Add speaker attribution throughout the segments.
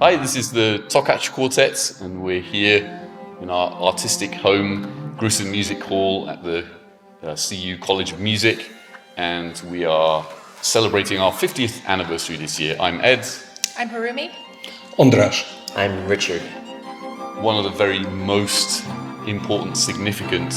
Speaker 1: Hi, this is the Takács Quartet, and we're here in our artistic home, Grusin Music Hall at the CU College of Music, and we are celebrating our 50th anniversary this year. I'm Ed.
Speaker 2: I'm Harumi.
Speaker 3: András.
Speaker 4: I'm Richard.
Speaker 1: One of the very most important, significant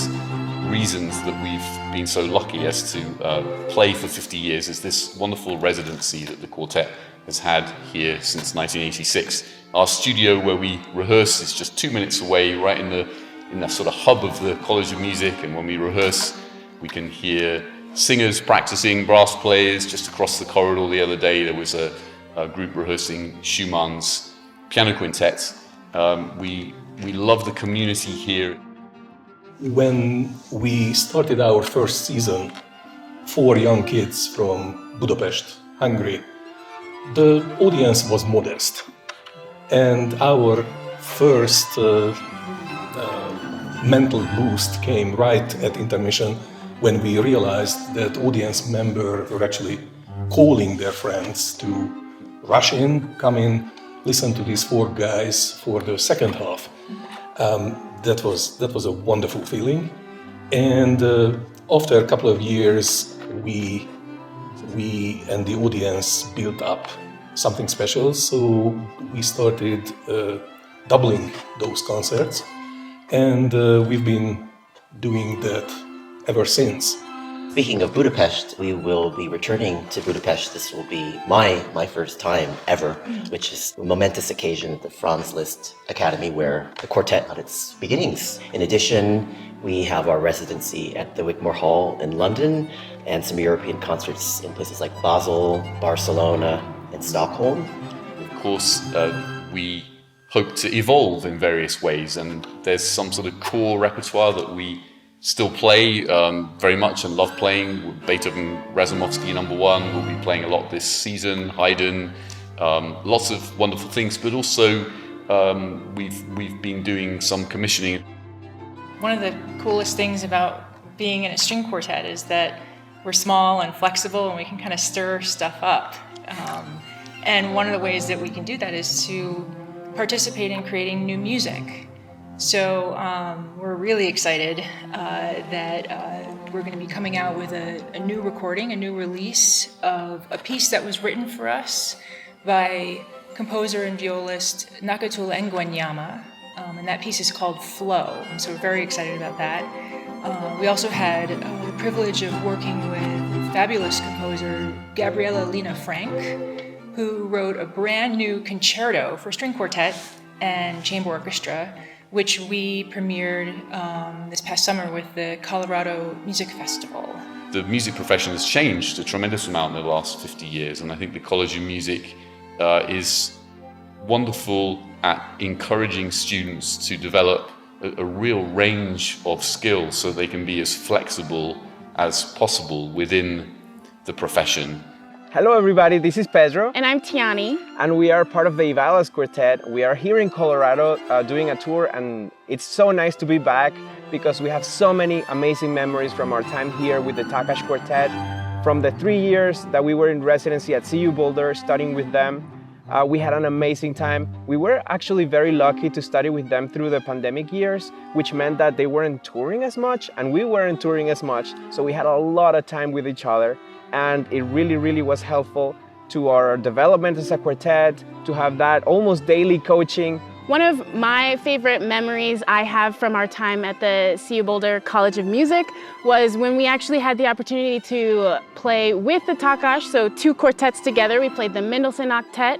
Speaker 1: reasons that we've been so lucky as to play for 50 years is this wonderful residency that the quartet has had here since 1986. Our studio where we rehearse is just 2 minutes away, right in the sort of hub of the College of Music, and when we rehearse we can hear singers practicing, brass players. Just across the corridor the other day there was a group rehearsing Schumann's piano quintet. We love the community here.
Speaker 3: When we started our first season, 4 young kids from Budapest, Hungary, the audience was modest. And our first mental boost came right at intermission when we realized that audience members were actually calling their friends to rush in, come in, listen to these 4 guys for the second half. That was a wonderful feeling. And after a couple of years, we and the audience built up something special. So we started doubling those concerts, and we've been doing that ever since.
Speaker 4: Speaking of Budapest, we will be returning to Budapest. This will be my first time ever, which is a momentous occasion at the Franz Liszt Academy, where the quartet had its beginnings. In addition, we have our residency at the Wigmore Hall in London and some European concerts in places like Basel, Barcelona, and Stockholm.
Speaker 1: Of course, we hope to evolve in various ways, and there's some sort of core repertoire that we still play very much and love playing. Beethoven, Razumovsky No. 1, we'll be playing a lot this season, Haydn, lots of wonderful things, but also we've been doing some commissioning.
Speaker 2: One of the coolest things about being in a string quartet is that we're small and flexible and we can kind of stir stuff up. And one of the ways that we can do that is to participate in creating new music. So we're really excited that we're going to be coming out with a new recording, a new release of a piece that was written for us by composer and violist Nakatula Ngwenyama, and that piece is called Flow, and so we're very excited about that. We also had the privilege of working with fabulous composer Gabriela Lina Frank, who wrote a brand new concerto for string quartet and chamber orchestra, which we premiered this past summer with the Colorado Music Festival.
Speaker 1: The music profession has changed a tremendous amount in the last 50 years, and I think the College of Music is wonderful at encouraging students to develop a real range of skills so they can be as flexible as possible within the profession.
Speaker 5: Hello everybody, this is Pedro.
Speaker 6: And I'm Tiani.
Speaker 5: And we are part of the Ivalas quartet. We are here in Colorado doing a tour, and it's so nice to be back because we have so many amazing memories from our time here with the Takács Quartet. From the 3 years that we were in residency at CU Boulder studying with them, we had an amazing time. We were actually very lucky to study with them through the pandemic years, which meant that they weren't touring as much and we weren't touring as much. So we had a lot of time with each other. And it really was helpful to our development as a quartet, to have that almost daily coaching.
Speaker 6: One of my favorite memories I have from our time at the CU Boulder College of Music was when we actually had the opportunity to play with the Takács, so 2 quartets together. We played the Mendelssohn Octet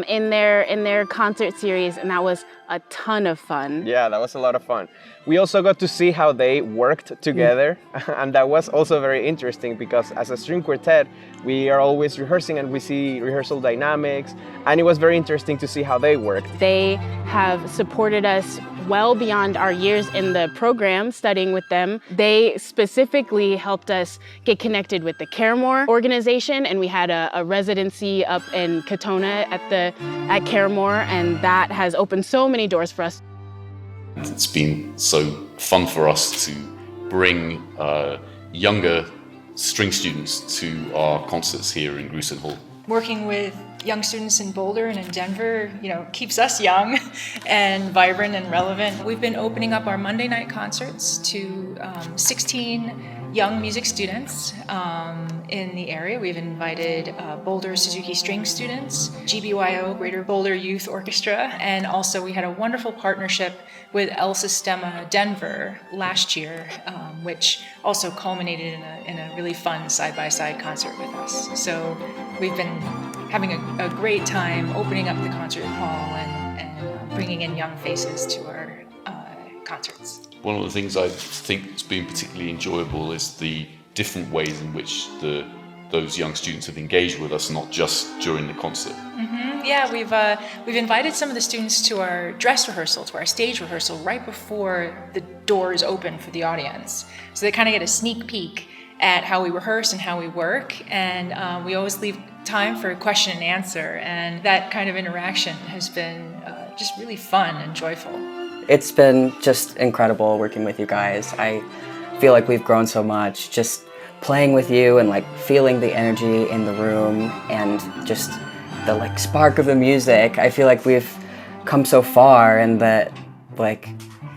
Speaker 6: in their concert series, and that was a ton of fun.
Speaker 5: Yeah, that was a lot of fun. We also got to see how they worked together, and that was also very interesting because as a string quartet, we are always rehearsing and we see rehearsal dynamics, and it was very interesting to see how they worked.
Speaker 6: They have supported us well beyond our years in the program studying with them. They specifically helped us get connected with the Caremore organization, and we had a residency up in Katona at Caremore, and that has opened so many doors for us.
Speaker 1: It's been so fun for us to bring younger string students to our concerts here in Grusin Hall.
Speaker 2: working with young students in Boulder and in Denver, keeps us young and vibrant and relevant. We've been opening up our Monday night concerts to 16 young music students in the area. We've invited Boulder Suzuki String students, GBYO, Greater Boulder Youth Orchestra, and also we had a wonderful partnership with El Sistema Denver last year, which also culminated in a really fun side-by-side concert with us. So we've been having a great time opening up the concert hall and bringing in young faces to our concerts.
Speaker 1: One of the things I think has been particularly enjoyable is the different ways in which those young students have engaged with us, not just during the concert.
Speaker 2: Mm-hmm. Yeah, we've invited some of the students to our dress rehearsal, to our stage rehearsal, right before the doors open for the audience. So they kind of get a sneak peek at how we rehearse and how we work, and we always leave time for question and answer, and that kind of interaction has been just really fun and joyful.
Speaker 7: It's been just incredible working with you guys. I feel like we've grown so much just playing with you and feeling the energy in the room and just the spark of the music. I feel like we've come so far, and that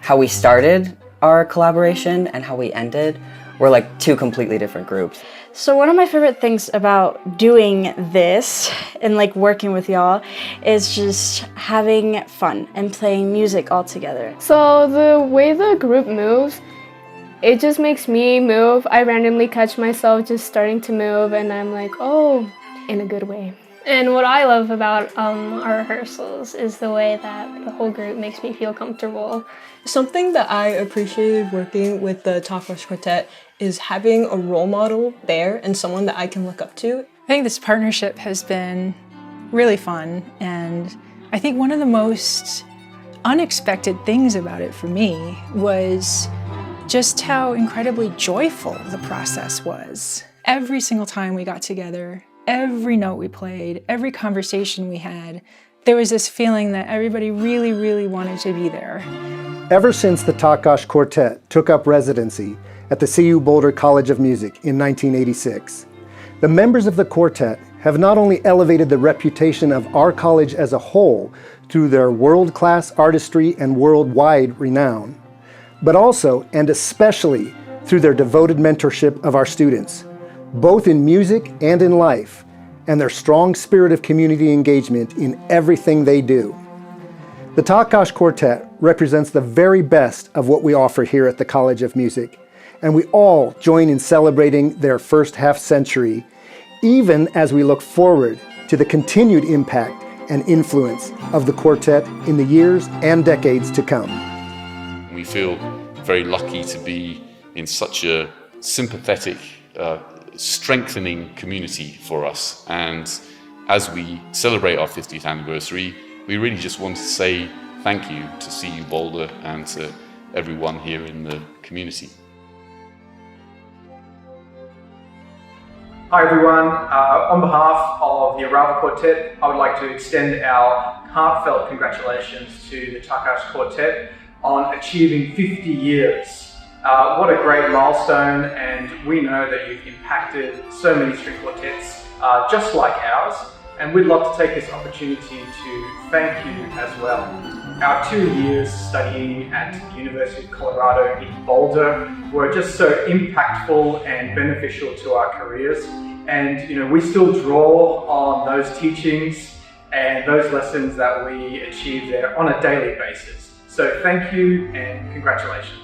Speaker 7: how we started our collaboration and how we ended, we're two completely different groups.
Speaker 8: So one of my favorite things about doing this and working with y'all is just having fun and playing music all together.
Speaker 9: So the way the group moves, it just makes me move. I randomly catch myself just starting to move, and I'm like, oh, in a good way.
Speaker 10: And what I love about our rehearsals is the way that the whole group makes me feel comfortable.
Speaker 11: Something that I appreciated working with the Takács Quartet is having a role model there and someone that I can look up to.
Speaker 2: I think this partnership has been really fun, and I think one of the most unexpected things about it for me was just how incredibly joyful the process was. Every single time we got together, every note we played, every conversation we had, there was this feeling that everybody really, really wanted to be there.
Speaker 12: Ever since the Takács Quartet took up residency at the CU Boulder College of Music in 1986, the members of the quartet have not only elevated the reputation of our college as a whole through their world-class artistry and worldwide renown, but also and especially through their devoted mentorship of our students, both in music and in life, and their strong spirit of community engagement in everything they do. The Takács Quartet represents the very best of what we offer here at the College of Music, and we all join in celebrating their first half-century, even as we look forward to the continued impact and influence of the quartet in the years and decades to come.
Speaker 1: We feel very lucky to be in such a sympathetic, strengthening community for us. And as we celebrate our 50th anniversary, we really just want to say thank you to CU Boulder and to everyone here in the community.
Speaker 13: Hi everyone, on behalf of the Ivalas Quartet, I would like to extend our heartfelt congratulations to the Takács Quartet on achieving 50 years. What a great milestone, and we know that you've impacted so many string quartets just like ours, and we'd love to take this opportunity to thank you as well. Our 2 years studying at the University of Colorado in Boulder were just so impactful and beneficial to our careers, and we still draw on those teachings and those lessons that we achieve there on a daily basis. So thank you and congratulations.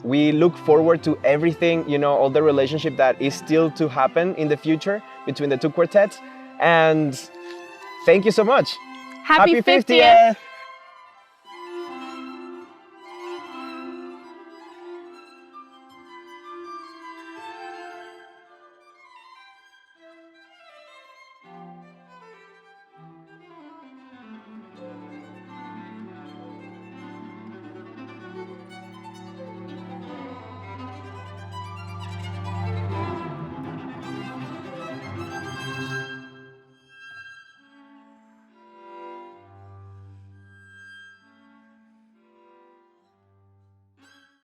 Speaker 5: We look forward to everything, all the relationship that is still to happen in the future between the two quartets. And thank you so much.
Speaker 6: Happy 50th!